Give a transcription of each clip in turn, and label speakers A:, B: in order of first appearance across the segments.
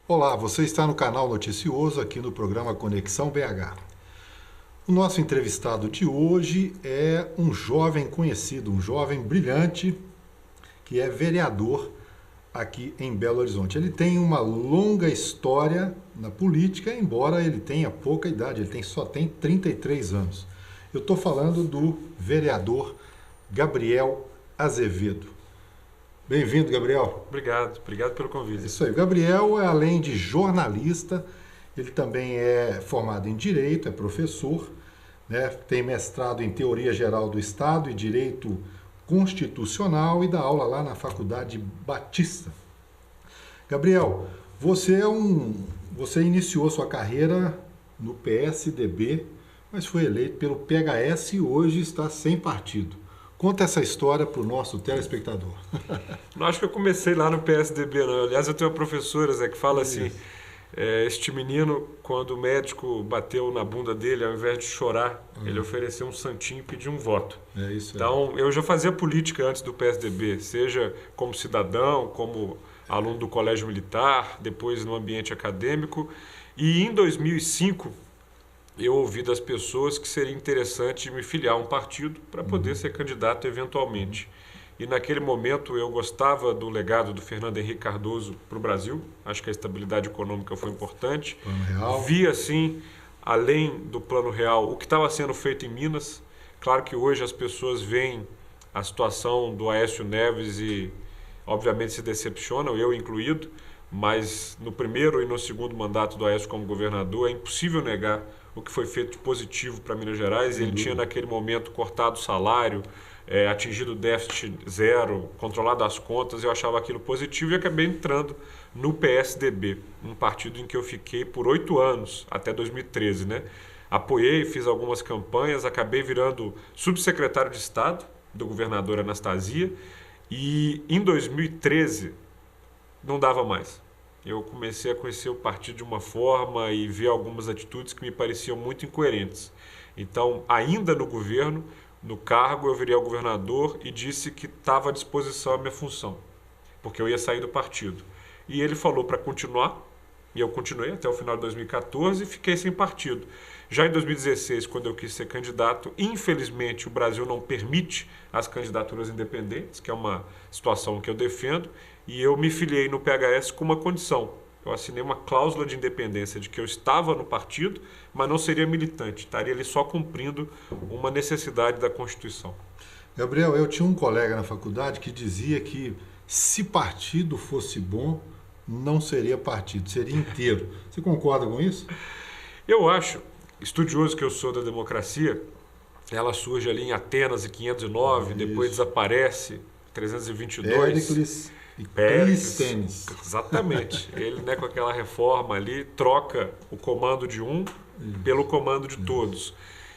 A: Olá, você está no canal Noticioso aqui no programa Conexão BH. O nosso entrevistado de hoje é um jovem conhecido, um jovem brilhante, que é vereador aqui em Belo Horizonte. Ele tem uma longa história na política, embora ele tenha pouca idade, só tem 33 anos. Eu estou falando do vereador Gabriel Azevedo. Bem-vindo, Gabriel.
B: Obrigado pelo convite.
A: Isso aí. O Gabriel, além de jornalista, ele também é formado em Direito, é professor, né? Tem mestrado em Teoria Geral do Estado e Direito Constitucional e dá aula lá na Faculdade Batista. Gabriel, você iniciou sua carreira no PSDB, mas foi eleito pelo PHS e hoje está sem partido. Conta essa história para o nosso telespectador.
B: Não acho que eu comecei lá no PSDB, não. Aliás, eu tenho uma professora, Zé, que fala assim, este menino, quando o médico bateu na bunda dele, ao invés de chorar, ele ofereceu um santinho e pediu um voto.
A: É isso aí.
B: Então, eu já fazia política antes do PSDB, seja como cidadão, como aluno do colégio militar, depois no ambiente acadêmico. E em 2005... eu ouvi das pessoas que seria interessante me filiar a um partido para poder ser candidato eventualmente. E naquele momento eu gostava do legado do Fernando Henrique Cardoso para o Brasil, acho que a estabilidade econômica foi importante.
A: Plano Real.
B: Vi assim, além do Plano Real, o que estava sendo feito em Minas. Claro que hoje as pessoas veem a situação do Aécio Neves e obviamente se decepcionam, eu incluído, mas no primeiro e no segundo mandato do Aécio como governador é impossível negar o que foi feito de positivo para Minas Gerais. Ele tinha naquele momento cortado o salário, atingido o déficit zero, controlado as contas, eu achava aquilo positivo e acabei entrando no PSDB, um partido em que eu fiquei por 8 anos, até 2013, né? Apoiei, fiz algumas campanhas, acabei virando subsecretário de Estado do governador Anastasia e em 2013 não dava mais. Eu comecei a conhecer o partido de uma forma e ver algumas atitudes que me pareciam muito incoerentes. Então, ainda no governo, no cargo, eu virei ao governador e disse que estava à disposição a minha função, porque eu ia sair do partido. E ele falou para continuar, e eu continuei até o final de 2014 e fiquei sem partido. Já em 2016, quando eu quis ser candidato, infelizmente o Brasil não permite as candidaturas independentes, que é uma situação que eu defendo, e eu me filiei no PHS com uma condição. Eu assinei uma cláusula de independência de que eu estava no partido, mas não seria militante, estaria ali só cumprindo uma necessidade da Constituição.
A: Gabriel, eu tinha um colega na faculdade que dizia que se partido fosse bom, não seria partido, seria inteiro. Você concorda com isso?
B: Eu acho, estudioso que eu sou da democracia, ela surge ali em Atenas em 509, depois desaparece, 322.
A: Péricles e Clístenes.
B: Exatamente. Ele, né, com aquela reforma ali, troca o comando de um pelo comando de todos.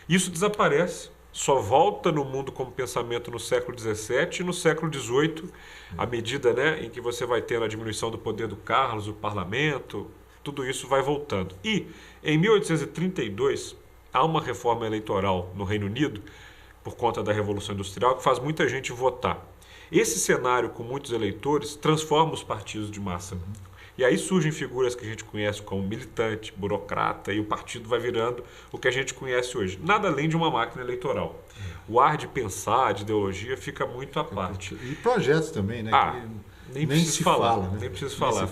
B: Isso desaparece, só volta no mundo como pensamento no século XVII e no século XVIII, à medida, né, em que você vai tendo a diminuição do poder do Carlos, o parlamento, tudo isso vai voltando. E, em 1832, há uma reforma eleitoral no Reino Unido, por conta da Revolução Industrial, que faz muita gente votar. Esse cenário com muitos eleitores transforma os partidos de massa. E aí surgem figuras que a gente conhece como militante, burocrata, e o partido vai virando o que a gente conhece hoje. Nada além de uma máquina eleitoral. O ar de pensar, de ideologia, fica muito à parte.
A: E projetos também, né?
B: Nem preciso falar.
A: Né?
B: Nem preciso falar.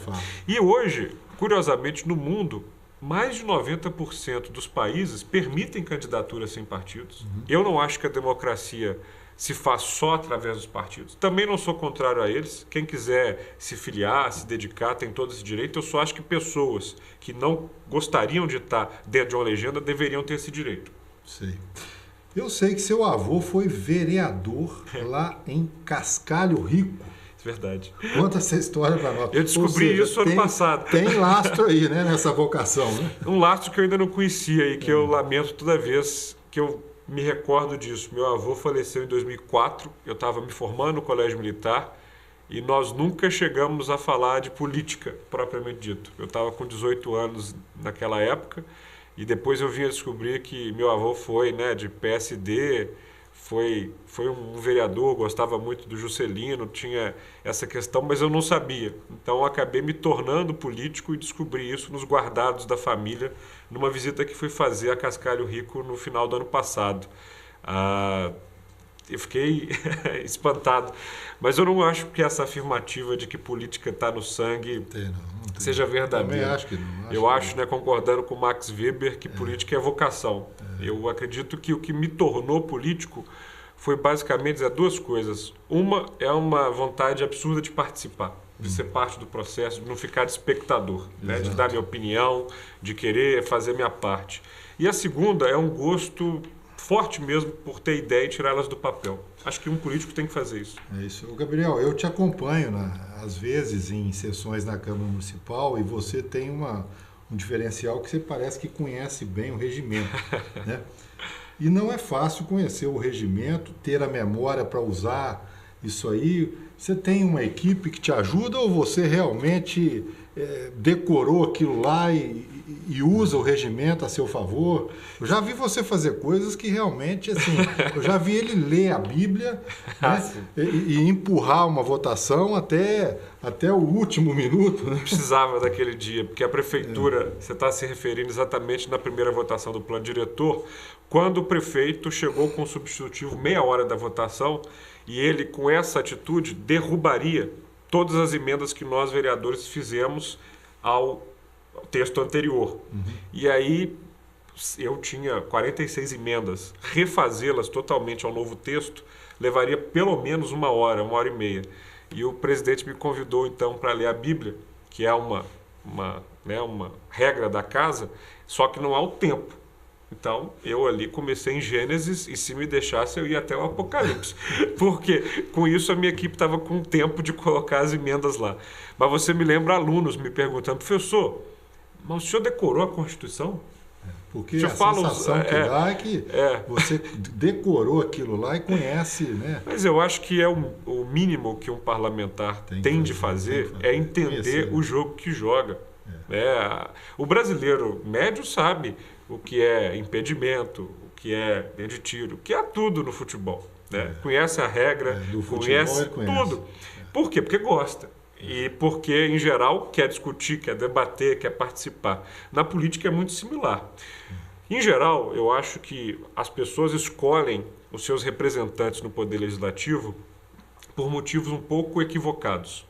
B: E hoje, curiosamente, no mundo, mais de 90% dos países permitem candidaturas sem partidos. Eu não acho que a democracia se faz só através dos partidos. Também não sou contrário a eles. Quem quiser se filiar, se dedicar, tem todo esse direito. Eu só acho que pessoas que não gostariam de estar dentro de uma legenda deveriam ter esse direito.
A: Sei. Eu sei que seu avô foi vereador lá em Cascalho Rico.
B: Verdade.
A: Conta essa história para nós.
B: Eu descobri isso ano passado.
A: Tem lastro aí, né, nessa vocação, né?
B: Um lastro que eu ainda não conhecia e que eu lamento toda vez que eu me recordo disso. Meu avô faleceu em 2004, eu estava me formando no colégio militar e nós nunca chegamos a falar de política, propriamente dito. Eu estava com 18 anos naquela época e depois eu vim a descobrir que meu avô foi, né, de PSD, foi um vereador, gostava muito do Juscelino, tinha essa questão, mas eu não sabia. Então eu acabei me tornando político e descobri isso nos guardados da família, numa visita que fui fazer a Cascalho Rico no final do ano passado. Eu fiquei espantado, mas eu não acho que essa afirmativa de que política está no sangue seja verdadeira.
A: Também acho que não.
B: Eu acho, né, concordando com Max Weber, que política é vocação. Eu acredito que o que me tornou político foi basicamente dizer duas coisas. Uma é uma vontade absurda de participar, de ser parte do processo, de não ficar de espectador, né, de dar minha opinião, de querer fazer minha parte. E a segunda é um gosto forte mesmo por ter ideia e tirá-las do papel. Acho que um político tem que fazer isso.
A: É isso. Gabriel, eu te acompanho, às vezes, em sessões na Câmara Municipal e você tem um diferencial que você parece que conhece bem o regimento, né? E não é fácil conhecer o regimento, ter a memória para usar isso aí. Você tem uma equipe que te ajuda ou você realmente decorou aquilo lá e usa o regimento a seu favor? Eu já vi você fazer coisas que realmente, assim, eu já vi ele ler a Bíblia, né, e empurrar uma votação até o último minuto. Né?
B: Precisava daquele dia, porque a prefeitura, você está se referindo exatamente na primeira votação do plano diretor, quando o prefeito chegou com o substitutivo meia hora da votação e ele, com essa atitude, derrubaria todas as emendas que nós, vereadores, fizemos ao texto anterior. E aí eu tinha 46 emendas. Refazê-las totalmente ao novo texto levaria pelo menos uma hora e meia. E o presidente me convidou, então, para ler a Bíblia, que é uma regra da casa, só que não há o tempo. Então, eu ali comecei em Gênesis e se me deixasse eu ia até o Apocalipse. Porque com isso a minha equipe estava com tempo de colocar as emendas lá. Mas você me lembra alunos me perguntando, professor, mas o senhor decorou a Constituição?
A: Porque a sensação que dá é que você decorou aquilo lá e conhece, né?
B: Mas eu acho que é o mínimo que um parlamentar tem de fazer é entender o jogo que joga. O brasileiro médio sabe o que é impedimento, o que é linha de tiro, o que é tudo no futebol. Né? Conhece a regra, conhece tudo. Por quê? Porque gosta. E porque, em geral, quer discutir, quer debater, quer participar. Na política é muito similar. Em geral, eu acho que as pessoas escolhem os seus representantes no Poder Legislativo por motivos um pouco equivocados.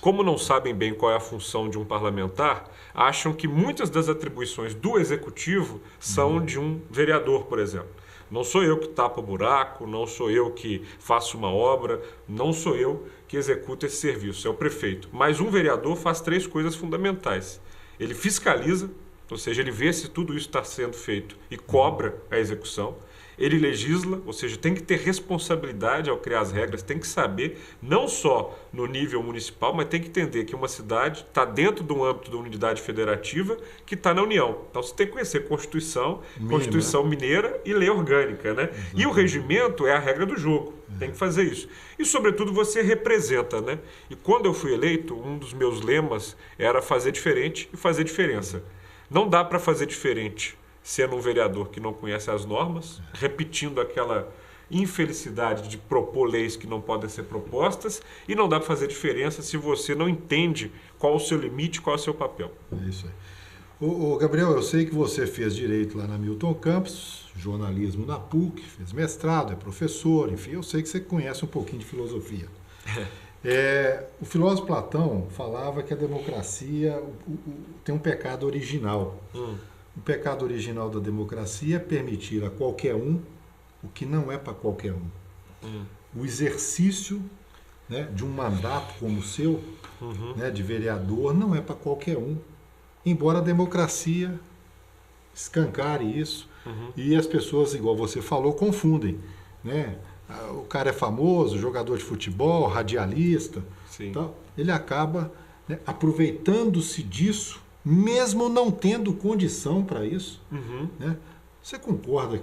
B: Como não sabem bem qual é a função de um parlamentar, acham que muitas das atribuições do executivo são de um vereador, por exemplo. Não sou eu que tapo o buraco, não sou eu que faço uma obra, não sou eu que executo esse serviço, é o prefeito. Mas um vereador faz três coisas fundamentais. Ele fiscaliza, ou seja, ele vê se tudo isso está sendo feito e cobra a execução. Ele legisla, ou seja, tem que ter responsabilidade ao criar as regras, tem que saber, não só no nível municipal, mas tem que entender que uma cidade está dentro do âmbito da unidade federativa que está na União. Então você tem que conhecer Constituição, Constituição Mineira e lei orgânica. Né? E o regimento é a regra do jogo, tem que fazer isso. E, sobretudo, você representa. Né? E quando eu fui eleito, um dos meus lemas era fazer diferente e fazer diferença. Não dá para fazer diferente sendo um vereador que não conhece as normas, repetindo aquela infelicidade de propor leis que não podem ser propostas, e não dá para fazer diferença se você não entende qual o seu limite, qual é o seu papel.
A: É isso aí. Gabriel, eu sei que você fez Direito lá na Milton Campos, jornalismo na PUC, fez mestrado, é professor, enfim, eu sei que você conhece um pouquinho de filosofia. O filósofo Platão falava que a democracia tem um pecado original. O pecado original da democracia é permitir a qualquer um o que não é para qualquer um. O exercício, né, de um mandato como o seu, né, de vereador, não é para qualquer um. Embora a democracia escancare isso, e as pessoas, igual você falou, confundem. Né? O cara é famoso, jogador de futebol, radialista, tal, ele acaba, né, aproveitando-se disso, mesmo não tendo condição para isso. Né? Você concorda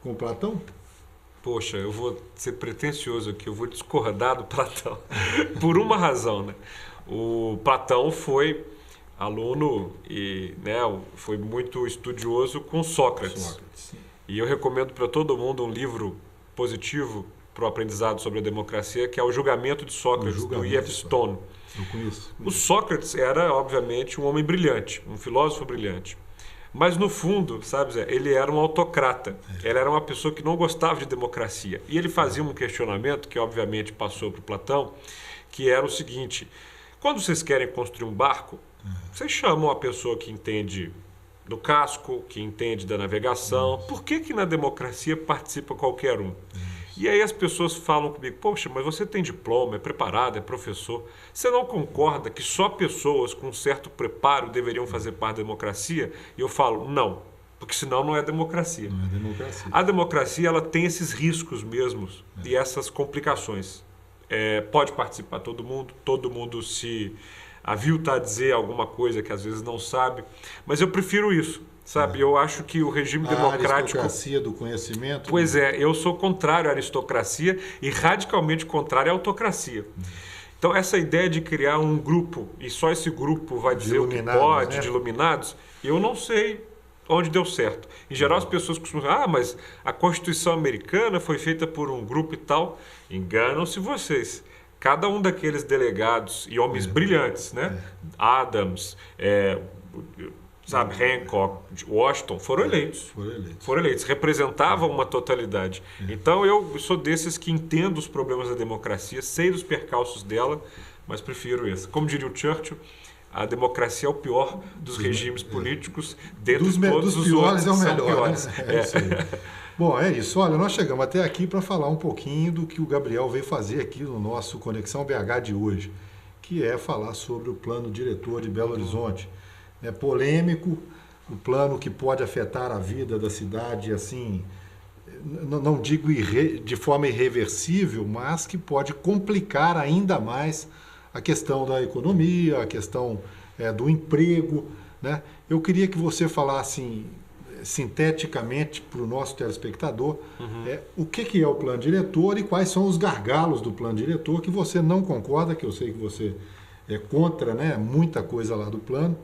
A: com o Platão?
B: Poxa, eu vou ser pretensioso aqui, eu vou discordar do Platão. Por uma razão, né? O Platão foi aluno e, né, foi muito estudioso com Sócrates. E eu recomendo para todo mundo um livro positivo para o aprendizado sobre a democracia, que é o julgamento de Sócrates, do E.F. Stone.
A: Eu conheço.
B: O Sócrates era, obviamente, um homem brilhante, um filósofo brilhante. Mas, no fundo, sabe, Zé, ele era um autocrata. Ele era uma pessoa que não gostava de democracia. E ele fazia um questionamento, que obviamente passou para o Platão, que era o seguinte: quando vocês querem construir um barco, vocês chamam a pessoa que entende do casco, que entende da navegação. Por que na democracia participa qualquer um? E aí as pessoas falam comigo: poxa, mas você tem diploma, é preparado, é professor. Você não concorda que só pessoas com um certo preparo deveriam fazer parte da democracia? E eu falo: não, porque senão não é democracia.
A: Não é democracia.
B: A democracia, ela tem esses riscos mesmos e essas complicações. Pode participar todo mundo se aviltar a dizer alguma coisa que às vezes não sabe, mas eu prefiro isso. Sabe, eu acho que o regime democrático...
A: A aristocracia do conhecimento...
B: Pois é, eu sou contrário à aristocracia e radicalmente contrário à autocracia. Então, essa ideia de criar um grupo, e só esse grupo vai dizer o que pode, de iluminados, eu não sei onde deu certo. Em geral, as pessoas costumam dizer: mas a Constituição americana foi feita por um grupo e tal. Enganam-se vocês. Cada um daqueles delegados e homens brilhantes, né? Adams... Hancock, Washington, foram eleitos. Foram eleitos. Representavam uma totalidade. Então, eu sou desses que entendo os problemas da democracia, sei dos percalços dela, mas prefiro esse. Como diria o Churchill, a democracia é o pior dos regimes políticos, dentre todos os outros
A: é o melhor,
B: são piores.
A: Né? É isso aí. Bom, é isso. Olha, nós chegamos até aqui para falar um pouquinho do que o Gabriel veio fazer aqui no nosso Conexão BH de hoje, que é falar sobre o plano diretor de Belo Horizonte. É polêmico, o plano que pode afetar a vida da cidade, assim, não digo de forma irreversível, mas que pode complicar ainda mais a questão da economia, a questão do emprego, né? Eu queria que você falasse sinteticamente para o nosso telespectador o que é o plano diretor e quais são os gargalos do plano diretor que você não concorda, que eu sei que você é contra, né, muita coisa lá do plano.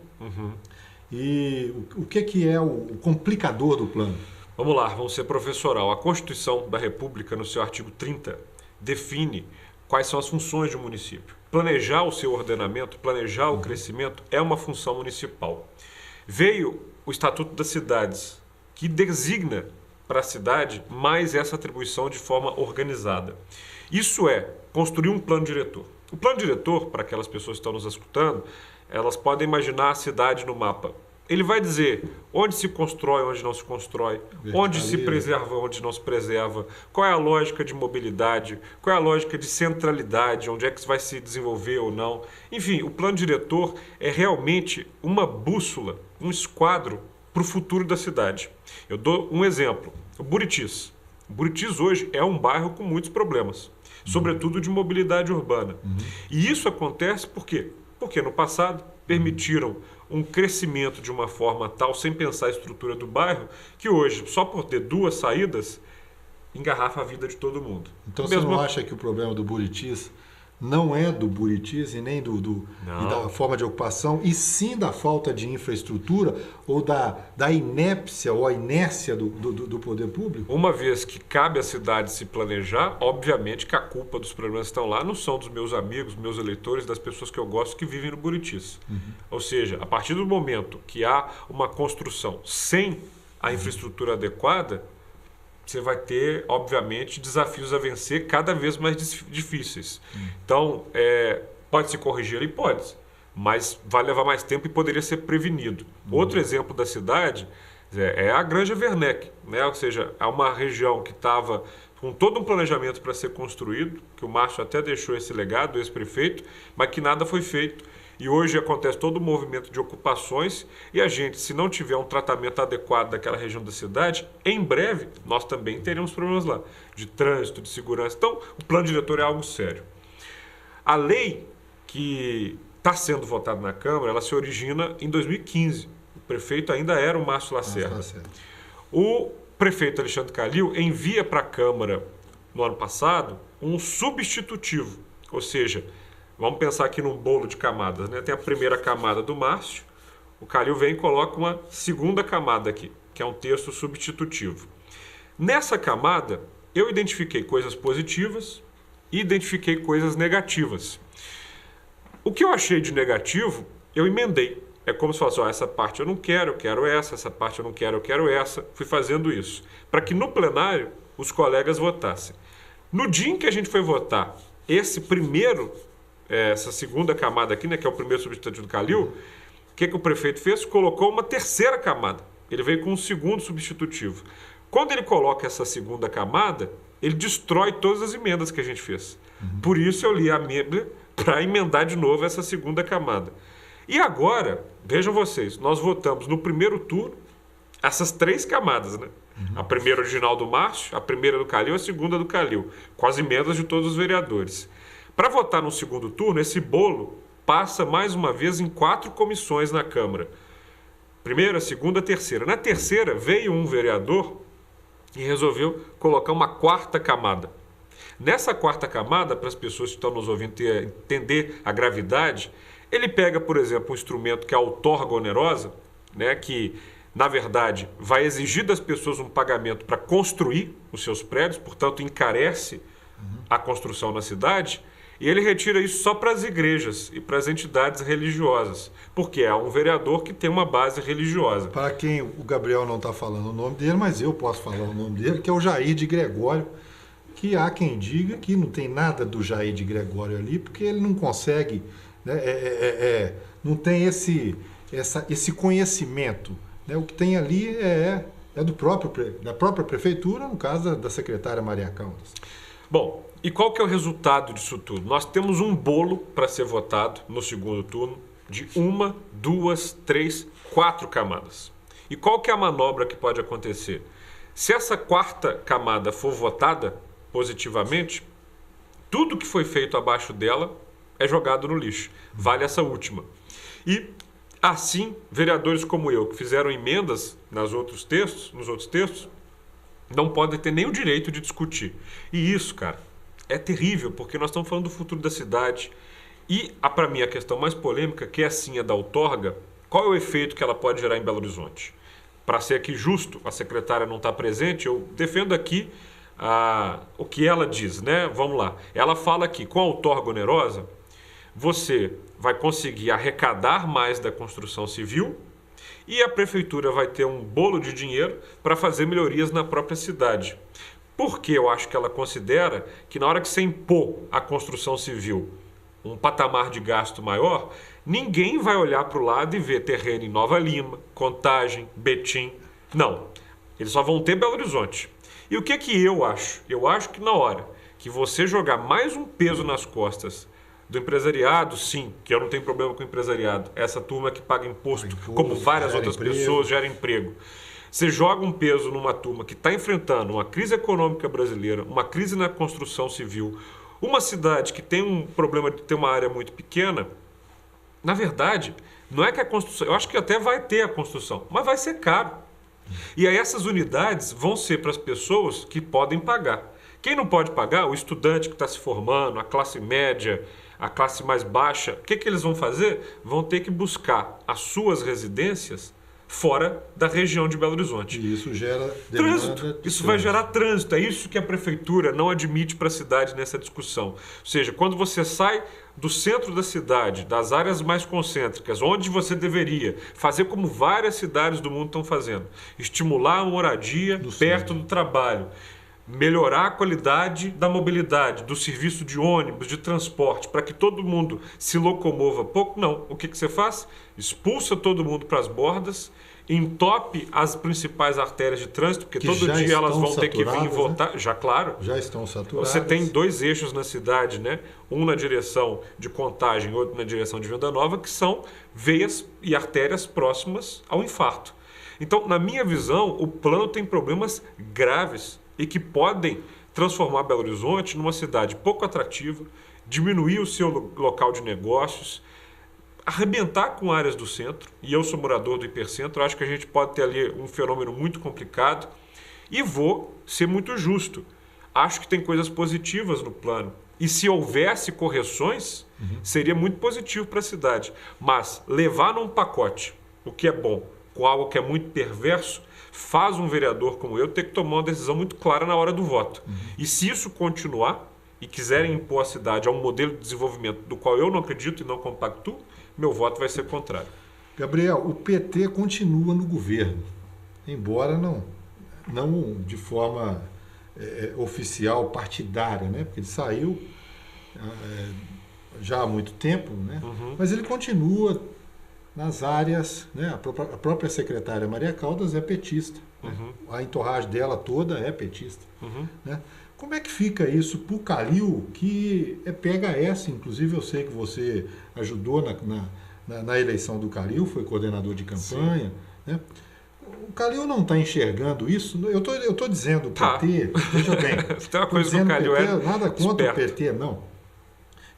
A: E o que é o complicador do plano?
B: Vamos lá, vamos ser professoral. A Constituição da República, no seu artigo 30, define quais são as funções de um município. Planejar o seu ordenamento, planejar o crescimento é uma função municipal. Veio o Estatuto das Cidades, que designa para a cidade mais essa atribuição de forma organizada. Isso é construir um plano diretor. O plano diretor, para aquelas pessoas que estão nos escutando, elas podem imaginar a cidade no mapa. Ele vai dizer onde se constrói, onde não se constrói, onde se preserva, onde não se preserva, qual é a lógica de mobilidade, qual é a lógica de centralidade, onde é que vai se desenvolver ou não. Enfim, o plano diretor é realmente uma bússola, um esquadro para o futuro da cidade. Eu dou um exemplo, o Buritis. O Buritis hoje é um bairro com muitos problemas, sobretudo de mobilidade urbana. E isso acontece por quê? Porque no passado permitiram um crescimento de uma forma tal, sem pensar a estrutura do bairro, que hoje, só por ter duas saídas, engarrafa a vida de todo mundo.
A: Então você não acha que o problema do Buritis não é do Buritis e nem e da forma de ocupação, e sim da falta de infraestrutura ou da inépcia ou a inércia do poder público?
B: Uma vez que cabe à cidade se planejar, obviamente que a culpa dos problemas que estão lá não são dos meus amigos, meus eleitores, das pessoas que eu gosto que vivem no Buritis. Ou seja, a partir do momento que há uma construção sem a infraestrutura adequada, você vai ter, obviamente, desafios a vencer cada vez mais difíceis. Então, pode se corrigir ali? Pode, mas vai levar mais tempo e poderia ser prevenido. Outro exemplo da cidade é a Granja Werneck, né? Ou seja, é uma região que estava com todo um planejamento para ser construído, que o Márcio até deixou esse legado, o ex-prefeito, mas que nada foi feito. E hoje acontece todo o movimento de ocupações e a gente, se não tiver um tratamento adequado daquela região da cidade, em breve nós também teremos problemas lá, de trânsito, de segurança. Então, o plano diretor é algo sério. A lei que está sendo votada na Câmara, ela se origina em 2015. O prefeito ainda era o Márcio Lacerda. O prefeito Alexandre Calil envia para a Câmara, no ano passado, um substitutivo, ou seja, vamos pensar aqui num bolo de camadas, né? Tem a primeira camada do Márcio, o Calil vem e coloca uma segunda camada aqui, que é um texto substitutivo. Nessa camada, eu identifiquei coisas positivas e identifiquei coisas negativas. O que eu achei de negativo, eu emendei. É como se fosse, essa parte eu não quero, eu quero essa parte eu não quero, eu quero essa. Fui fazendo isso, para que no plenário os colegas votassem. No dia em que a gente foi votar, essa segunda camada aqui, né, que é o primeiro substitutivo do Calil, o que o prefeito fez? Colocou uma terceira camada. Ele veio com um segundo substitutivo. Quando ele coloca essa segunda camada, ele destrói todas as emendas que a gente fez. Por isso eu li a Bíblia para emendar de novo essa segunda camada. E agora, vejam vocês, nós votamos no primeiro turno essas 3 camadas, né? A primeira original do Márcio, a primeira do Calil, a segunda do Calil, com as emendas de todos os vereadores. Para votar no segundo turno, esse bolo passa mais uma vez em 4 comissões na Câmara. Primeira, segunda, terceira. Na terceira, veio um vereador e resolveu colocar uma 4ª camada. Nessa 4ª camada, para as pessoas que estão nos ouvindo entender a gravidade, ele pega, por exemplo, um instrumento que é a outorga onerosa, né, que, na verdade, vai exigir das pessoas um pagamento para construir os seus prédios, portanto, encarece a construção na cidade, e ele retira isso só para as igrejas e para as entidades religiosas, porque é um vereador que tem uma base religiosa.
A: Para quem o Gabriel não está falando o nome dele, mas eu posso falar o nome dele, que é o Jair de Gregório, que há quem diga que não tem nada do Jair de Gregório ali, porque ele não consegue, né, não tem esse conhecimento. Né? O que tem ali é da própria prefeitura, no caso da secretária Maria Caldas.
B: Bom, e qual que é o resultado disso tudo? Nós temos um bolo para ser votado no segundo turno de 1, 2, 3, 4 camadas. E qual que é a manobra que pode acontecer? Se essa 4ª camada for votada positivamente, tudo que foi feito abaixo dela é jogado no lixo. Vale essa última. E assim, vereadores como eu, que fizeram emendas nos outros textos, não podem ter nem o direito de discutir. E isso, cara, é terrível, porque nós estamos falando do futuro da cidade. E, para mim, a questão mais polêmica, que é sim a da outorga, qual é o efeito que ela pode gerar em Belo Horizonte? Para ser aqui justo, a secretária não está presente, eu defendo aqui o que ela diz, né? Vamos lá. Ela fala que com a outorga onerosa, você vai conseguir arrecadar mais da construção civil e a prefeitura vai ter um bolo de dinheiro para fazer melhorias na própria cidade. Porque eu acho que ela considera que na hora que você impor a construção civil um patamar de gasto maior, ninguém vai olhar para o lado e ver terreno em Nova Lima, Contagem, Betim. Não, eles só vão ter Belo Horizonte. E o que eu acho? Eu acho que na hora que você jogar mais um peso nas costas do empresariado, sim, que eu não tenho problema com o empresariado, essa turma que paga imposto, como várias outras pessoas, gera emprego. Você joga um peso numa turma que está enfrentando uma crise econômica brasileira, uma crise na construção civil, uma cidade que tem um problema de ter uma área muito pequena. Na verdade, não é que a construção... Eu acho que até vai ter a construção, mas vai ser caro. E aí essas unidades vão ser para as pessoas que podem pagar. Quem não pode pagar, o estudante que está se formando, a classe média, a classe mais baixa, o que eles vão fazer? Vão ter que buscar as suas residências fora da região de Belo Horizonte.
A: E isso gera
B: trânsito. Isso vai gerar trânsito. É isso que a prefeitura não admite para a cidade nessa discussão. Ou seja, quando você sai do centro da cidade, das áreas mais concêntricas, onde você deveria fazer como várias cidades do mundo estão fazendo, estimular a moradia perto do trabalho, melhorar a qualidade da mobilidade, do serviço de ônibus, de transporte, para que todo mundo se locomova pouco, não. O que você faz? Expulsa todo mundo para as bordas, entope as principais artérias de trânsito, porque todo dia elas vão ter que vir e voltar. Né? Já, claro.
A: Já estão saturadas.
B: Você tem 2 eixos na cidade, né? Um na direção de Contagem, outro na direção de Venda Nova, que são veias e artérias próximas ao infarto. Então, na minha visão, o plano tem problemas graves e que podem transformar Belo Horizonte numa cidade pouco atrativa, diminuir o seu local de negócios, arrebentar com áreas do centro, e eu sou morador do hipercentro, acho que a gente pode ter ali um fenômeno muito complicado, e vou ser muito justo. Acho que tem coisas positivas no plano, e se houvesse correções, seria muito positivo para a cidade, mas levar num pacote o que é bom com algo que é muito perverso, faz um vereador como eu ter que tomar uma decisão muito clara na hora do voto. E se isso continuar e quiserem impor a cidade a um modelo de desenvolvimento do qual eu não acredito e não compactuo, meu voto vai ser contrário.
A: Gabriel, o PT continua no governo, embora não de forma oficial, partidária, né? Porque ele saiu já há muito tempo, né? Mas ele continua nas áreas, né? A própria secretária Maria Caldas é petista, né? A entourage dela toda é petista, né? Como é que fica isso para o Calil, que é PHS, inclusive eu sei que você ajudou na eleição do Calil, foi coordenador de campanha, né? O Calil não está enxergando isso? Eu tô dizendo o PT, veja bem,
B: tem uma coisa que o Calil
A: PT, nada contra o PT, não.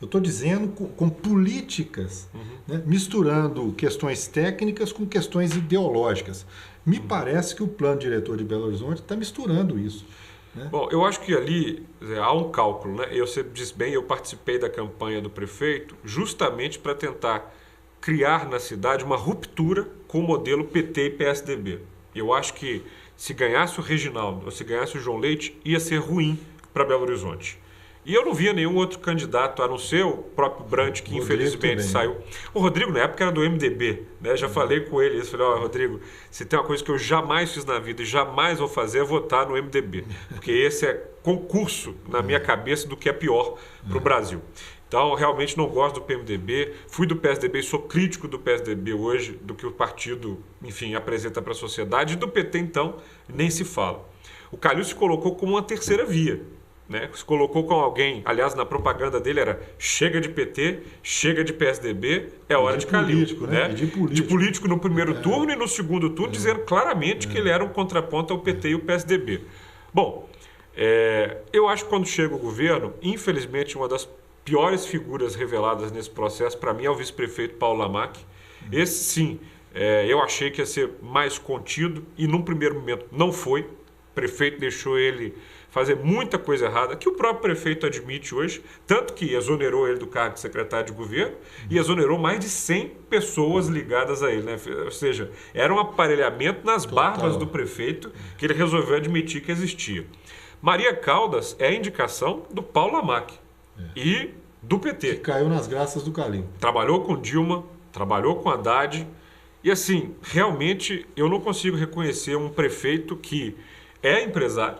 A: Eu estou dizendo com políticas, né, misturando questões técnicas com questões ideológicas. Me parece que o plano diretor de Belo Horizonte está misturando isso, né?
B: Bom, eu acho que ali há um cálculo, né? Você disse bem, eu participei da campanha do prefeito justamente para tentar criar na cidade uma ruptura com o modelo PT e PSDB. Eu acho que se ganhasse o Reginaldo ou se ganhasse o João Leite, ia ser ruim para Belo Horizonte. E eu não via nenhum outro candidato, a não ser o próprio Brant, que infelizmente saiu. O Rodrigo, na época, era do MDB, né? Já falei com ele, eu falei, Rodrigo, se tem uma coisa que eu jamais fiz na vida e jamais vou fazer é votar no MDB. Porque esse é concurso, na minha cabeça, do que é pior para o Brasil. Então, realmente não gosto do PMDB, fui do PSDB e sou crítico do PSDB hoje, do que o partido, enfim, apresenta para a sociedade. E do PT, então, nem se fala. O Calil se colocou como uma terceira via, né? Se colocou com alguém, aliás, na propaganda dele era chega de PT, chega de PSDB, é hora de Calil.
A: Político, né?
B: De político no primeiro turno e no segundo turno, dizendo claramente que ele era um contraponto ao PT e o PSDB. Bom, eu acho que quando chega o governo, infelizmente, uma das piores figuras reveladas nesse processo, para mim, é o vice-prefeito Paulo Lamac. Esse, sim, eu achei que ia ser mais contido e, num primeiro momento, não foi. O prefeito deixou ele fazer muita coisa errada, que o próprio prefeito admite hoje, tanto que exonerou ele do cargo de secretário de governo e exonerou mais de 100 pessoas ligadas a ele, né? Ou seja, era um aparelhamento nas barbas do prefeito que ele resolveu admitir que existia. Maria Caldas é a indicação do Paulo Lamac e do PT.
A: Que caiu nas graças do Calil.
B: Trabalhou com Dilma, trabalhou com Haddad e, assim, realmente eu não consigo reconhecer um prefeito que é empresário,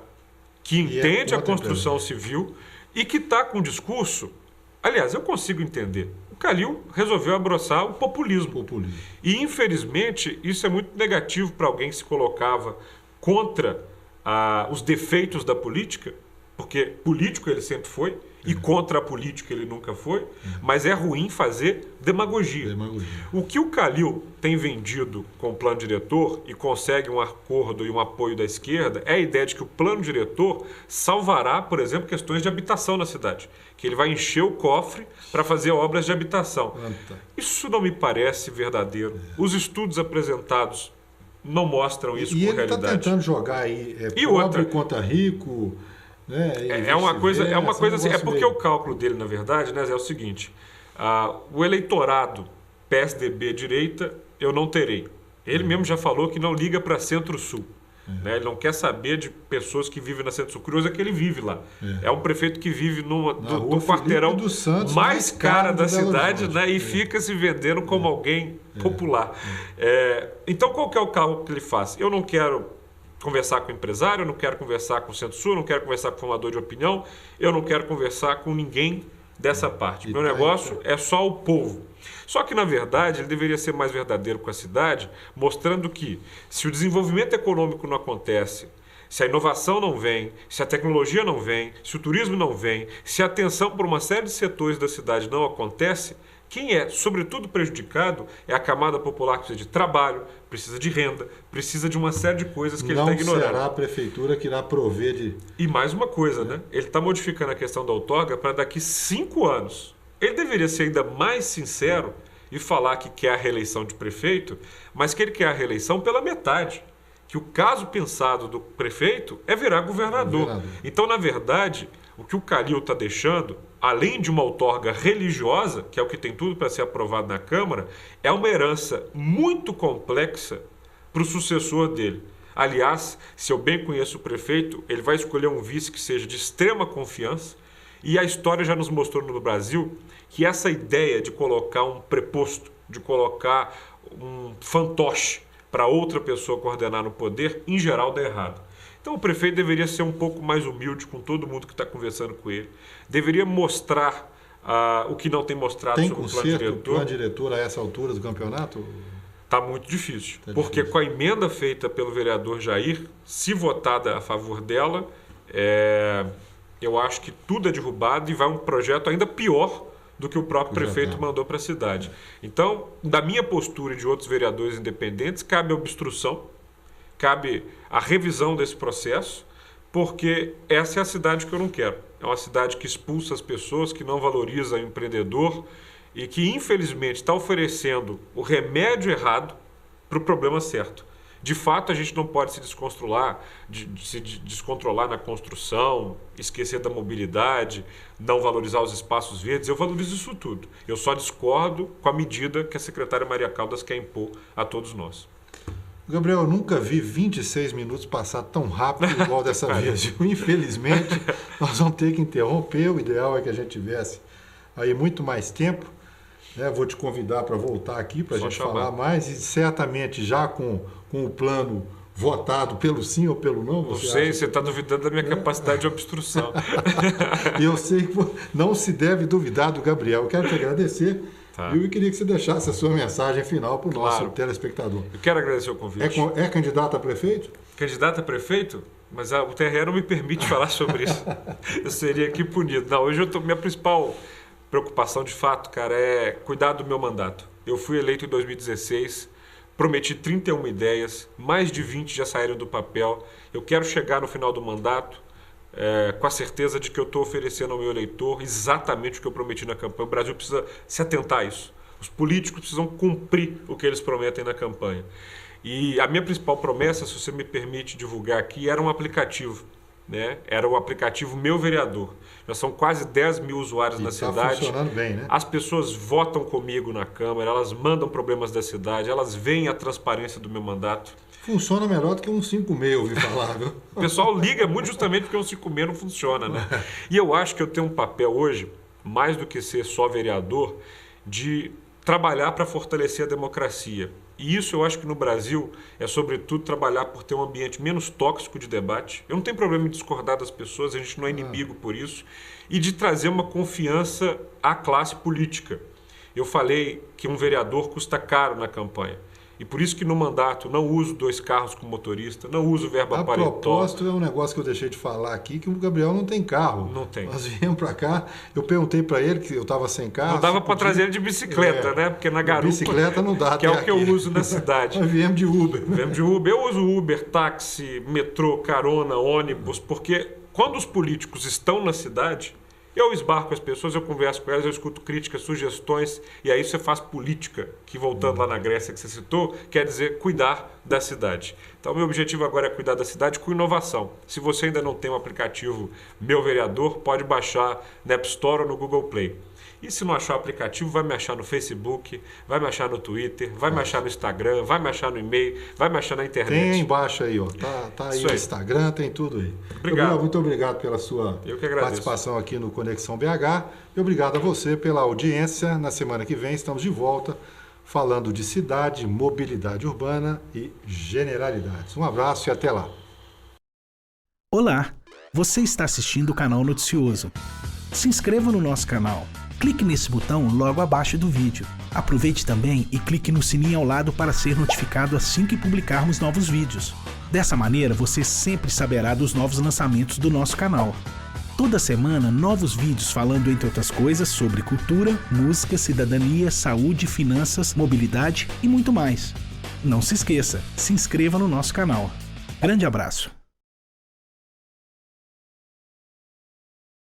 B: que entende a construção civil e que está com um discurso. Aliás, eu consigo entender. O Calil resolveu abraçar o populismo. E, infelizmente, isso é muito negativo para alguém que se colocava contra os defeitos da política, porque político ele sempre foi, e contra a política ele nunca foi, mas é ruim fazer demagogia. O que o Calil tem vendido com o plano diretor e consegue um acordo e um apoio da esquerda é a ideia de que o plano diretor salvará, por exemplo, questões de habitação na cidade, que ele vai encher o cofre para fazer obras de habitação. Isso não me parece verdadeiro. Os estudos apresentados não mostram isso com realidade.
A: E ele está tentando jogar aí pobre contra rico.
B: É uma coisa assim, porque o cálculo dele, na verdade, né, é o seguinte: o eleitorado PSDB direita eu não terei. Ele mesmo já falou que não liga para Centro-Sul. Né? Ele não quer saber de pessoas que vivem na Centro-Sul. Curioso é que ele vive lá. É um prefeito que vive no quarteirão mais cara da cidade, né? E fica se vendendo como alguém popular. Então, qual que é o cálculo que ele faz? Eu não quero conversar com empresário, eu não quero conversar com o Centro-Sul, eu não quero conversar com formador de opinião, eu não quero conversar com ninguém dessa parte. Meu negócio é só o povo. Só que, na verdade, ele deveria ser mais verdadeiro com a cidade, mostrando que se o desenvolvimento econômico não acontece, se a inovação não vem, se a tecnologia não vem, se o turismo não vem, se a atenção por uma série de setores da cidade não acontece, quem é, sobretudo, prejudicado é a camada popular que precisa de trabalho, precisa de renda, precisa de uma série de coisas que ele está ignorando.
A: Não será a prefeitura que irá prover de...
B: E mais uma coisa, né? Ele está modificando a questão da outorga para daqui 5 anos. Ele deveria ser ainda mais sincero e falar que quer a reeleição de prefeito, mas que ele quer a reeleição pela metade. Que o caso pensado do prefeito é virar governador. Então, na verdade, o que o Calil está deixando, além de uma outorga religiosa, que é o que tem tudo para ser aprovado na Câmara, é uma herança muito complexa para o sucessor dele. Aliás, se eu bem conheço o prefeito, ele vai escolher um vice que seja de extrema confiança. E a história já nos mostrou no Brasil que essa ideia de colocar um preposto, de colocar um fantoche para outra pessoa coordenar no poder, em geral dá errado. Então o prefeito deveria ser um pouco mais humilde com todo mundo que está conversando com ele. Deveria mostrar o que não tem mostrado sobre o plano diretor.
A: Tem conserto, plano diretor a essa altura do campeonato?
B: Está muito difícil. Porque com a emenda feita pelo vereador Jair, se votada a favor dela, eu acho que tudo é derrubado e vai um projeto ainda pior do que o próprio prefeito mandou para a cidade. Então, da minha postura e de outros vereadores independentes, cabe a obstrução, cabe a revisão desse processo, porque essa é a cidade que eu não quero. É uma cidade que expulsa as pessoas, que não valoriza o empreendedor e que, infelizmente, está oferecendo o remédio errado para o problema certo. De fato, a gente não pode se descontrolar na construção, esquecer da mobilidade, não valorizar os espaços verdes. Eu valorizo isso tudo. Eu só discordo com a medida que a secretária Maria Caldas quer impor a todos nós.
A: Gabriel, eu nunca vi 26 minutos passar tão rápido igual dessa vez. Infelizmente, nós vamos ter que interromper. O ideal é que a gente tivesse aí muito mais tempo. Vou te convidar para voltar aqui para a gente falar mais e certamente já com o plano votado pelo sim ou pelo não.
B: Não sei, você está duvidando da minha capacidade de obstrução.
A: Eu sei que não se deve duvidar do Gabriel. Eu quero te agradecer. E eu queria que você deixasse a sua mensagem final para o nosso telespectador.
B: Eu quero agradecer o convite.
A: É candidato a prefeito?
B: Candidato a prefeito? Mas o TRE não me permite falar sobre isso. Eu seria aqui punido. Não, hoje minha principal preocupação, de fato, cara, é cuidar do meu mandato. Eu fui eleito em 2016, prometi 31 ideias, mais de 20 já saíram do papel. Eu quero chegar no final do mandato com a certeza de que eu estou oferecendo ao meu eleitor exatamente o que eu prometi na campanha. O Brasil precisa se atentar a isso. Os políticos precisam cumprir o que eles prometem na campanha. E a minha principal promessa, se você me permite divulgar aqui, era um aplicativo. Era o aplicativo Meu Vereador. Já são quase 10 mil usuários na cidade.
A: Está funcionando bem, né?
B: As pessoas votam comigo na Câmara, elas mandam problemas da cidade, elas veem a transparência do meu mandato.
A: Funciona melhor do que um 5.6, ouvi falar, viu?
B: O pessoal liga muito justamente porque um 5.6 não funciona, né? E eu acho que eu tenho um papel hoje, mais do que ser só vereador, de trabalhar para fortalecer a democracia. E isso eu acho que no Brasil é, sobretudo, trabalhar por ter um ambiente menos tóxico de debate. Eu não tenho problema em discordar das pessoas, a gente não é inimigo por isso. E de trazer uma confiança à classe política. Eu falei que um vereador custa caro na campanha. E por isso que no mandato não uso 2 carros com motorista, não uso verba paletó.
A: A propósito, é um negócio que eu deixei de falar aqui, que o Gabriel não tem carro.
B: Não tem.
A: Nós viemos para cá, eu perguntei para ele que eu estava sem carro.
B: Não dava para trazer ele de bicicleta, né? Porque na garupa...
A: Bicicleta não dá.
B: Que é o que eu uso na cidade.
A: Nós viemos de Uber.
B: Viemos de Uber. Eu uso Uber, táxi, metrô, carona, ônibus, porque quando os políticos estão na cidade... Eu esbarro com as pessoas, eu converso com elas, eu escuto críticas, sugestões, e aí você faz política, que voltando lá na Grécia que você citou, quer dizer cuidar da cidade. Então, meu objetivo agora é cuidar da cidade com inovação. Se você ainda não tem um aplicativo Meu Vereador, pode baixar na App Store ou no Google Play. E se não achar o aplicativo, vai me achar no Facebook, vai me achar no Twitter, vai me achar no Instagram, vai me achar no e-mail, vai me achar na internet.
A: Tem aí embaixo aí, ó. Tá aí o Instagram, tem tudo aí.
B: Obrigado.
A: Muito obrigado pela sua participação aqui no Conexão BH. E obrigado a você pela audiência. Na semana que vem estamos de volta falando de cidade, mobilidade urbana e generalidades. Um abraço e até lá.
C: Olá, você está assistindo o canal Noticioso. Se inscreva no nosso canal. Clique nesse botão logo abaixo do vídeo. Aproveite também e clique no sininho ao lado para ser notificado assim que publicarmos novos vídeos. Dessa maneira, você sempre saberá dos novos lançamentos do nosso canal. Toda semana, novos vídeos falando, entre outras coisas, sobre cultura, música, cidadania, saúde, finanças, mobilidade e muito mais. Não se esqueça, se inscreva no nosso canal. Grande abraço!